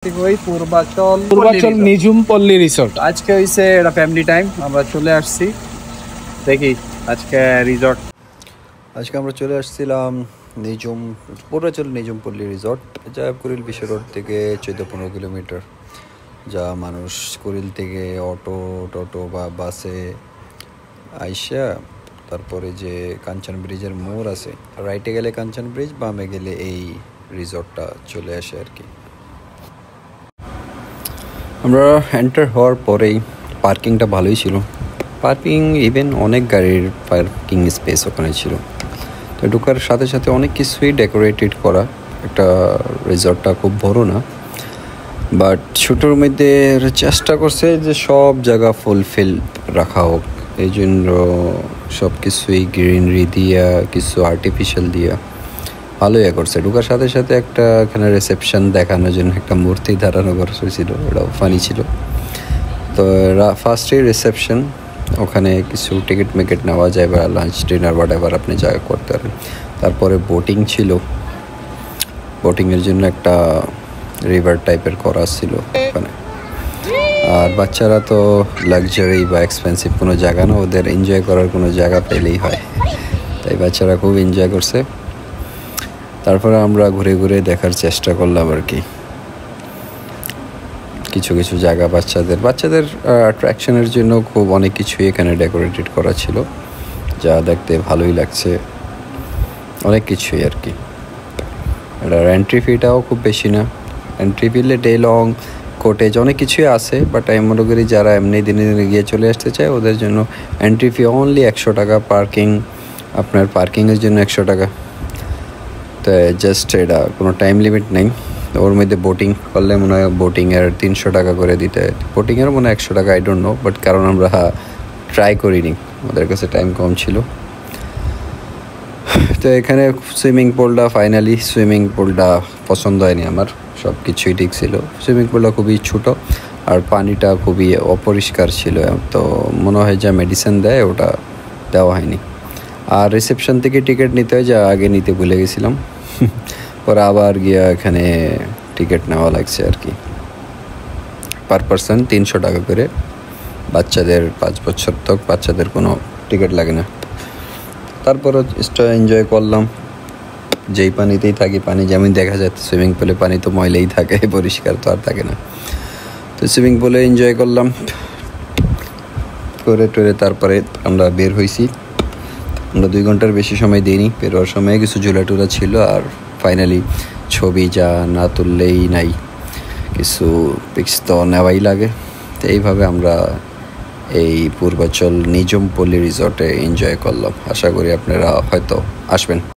ওই পূর্বাচল নিঝুম পল্লী রিসোর্ট। আজকে হইছে এটা ফ্যামিলি টাইম, আমরা চলে আসছি। দেখি আজকে রিসোর্ট, আজকে আমরা চলে আসছিলাম পূর্বাচল নিঝুম পল্লী রিসোর্ট, যা কুড়িল বিশ্ব রোড থেকে 14-15 কিলোমিটার। যা মানুষ কুড়িল থেকে টোটো বা বাসে আইসা, তারপরে যে কাঞ্চন ব্রিজের মোড় আছে, রাইটে গেলে কাঞ্চন ব্রিজ, বামে গেলে এই রিসোর্টটা চলে আসে আর কি। আমরা এন্টার হওয়ার পরেই পার্কিংটা ভালোই ছিল, ইভেন অনেক গাড়ির পার্কিং স্পেস ওখানে ছিল। তো ঢোকার সাথে সাথে অনেক কিছুই ডেকোরেটেড করা, একটা রিসর্টটা খুব বড় না, বাট ছোটোর মধ্যে চেষ্টা করছে যে সব জায়গা ফুলফিল রাখা হোক, এই জন্য সব কিছুই গ্রিনারি দিয়া, কিছু আর্টিফিশিয়াল দিয়া ভালো করছে। ঢোকার সাথে সাথে একটা এখানে রিসেপশন দেখানোর জন্য একটা মূর্তি ধারণা করা হয়েছিল, ওটাও ফানি ছিল। তো ফার্স্টে রিসেপশন, ওখানে কিছু টিকিট নেওয়া যায় বা লাঞ্চ ডিনার হোয়াটএভার আপনি যা করতে পারেন। তারপরে বোটিং ছিল, বোটিংয়ের জন্য একটা রিভার টাইপের করা ছিল ওখানে। আর বাচ্চারা তো লাক্সারি বা এক্সপেন্সিভ কোনো জায়গা না, ওদের এনজয় করার কোনো জায়গা পেলেই হয়, তাই বাচ্চারা খুব এনজয় করছে। তারপরে আমরা ঘুরে ঘুরে দেখার চেষ্টা করলাম আর কি, কিছু কিছু জায়গা বাচ্চাদের অ্যাট্রাকশনের জন্য খুব অনেক কিছুই এখানে ডেকোরেটেড করা ছিল, যা দেখতে ভালোই লাগছে, অনেক কিছুই আর কি। এটার এন্ট্রি ফিটাও খুব বেশি না, এন্ট্রি ফিলে ডে লং কোটেজ অনেক কিছুই আছে, বাট আমি মনে করি যারা এমনি দিনে দিনে গিয়ে চলে আসতে চায় ওদের জন্য এন্ট্রি ফি অনলি 100 টাকা, আপনার পার্কিংয়ের জন্য 100 টাকা। তো জাস্ট এটা কোনো টাইম লিমিট নেই। ওর মধ্যে বোটিং করলে মনে হয় বোটিংয়ের 300 টাকা করে দিতে হয়, বোটিংয়ের মনে হয় 100 টাকা, আই ডোন্ট নো, বাট কারণ আমরা ট্রাই করিনি, ওদের কাছে টাইম কম ছিল। তো এখানে সুইমিং পুলটা পছন্দ হয়নি আমার, সব কিছুই ঠিক ছিল। সুইমিং পুলটা খুবই ছোটো আর পানিটা খুবই অপরিষ্কার ছিল, তো মনে হয় যা মেডিসিন দেয় ওটা দেওয়া হয়নি। আর রিসেপশন থেকে টিকিট নিতে হয়, যা আগে নিতে ভুলে গেছিলাম, পরে আবার গিয়া এখানে টিকিট নেওয়া লাগছে আর কি। পার পারসন 300 টাকা করে, বাচ্চাদের 5 বছর তক বাচ্চাদের কোনো টিকিট লাগে না। তারপরও এনজয় করলাম, যেই পানিতেই থাকি, পানি যেমন দেখা যায় সুইমিং পুলে পানি তো ময়লাই থাকে, পরিষ্কার তো আর থাকে না। তো সুইমিং পুলে এনজয় করলাম করে টরে, তারপরে আমরা বের হয়েছি। আমরা 2 ঘন্টার বেশি সময় দিইনি, বের হওয়ার সময় কিছু ঝুলা ছিল। আর ফাইনালি ছবি যা না তুললেই নাই, কিছু পিক্স তো নেওয়াই লাগে। তো এইভাবে আমরা এই পূর্বাচল নিঝুম পল্লী রিসর্টে এনজয় করলাম। আশা করি আপনারা হয়তো আসবেন।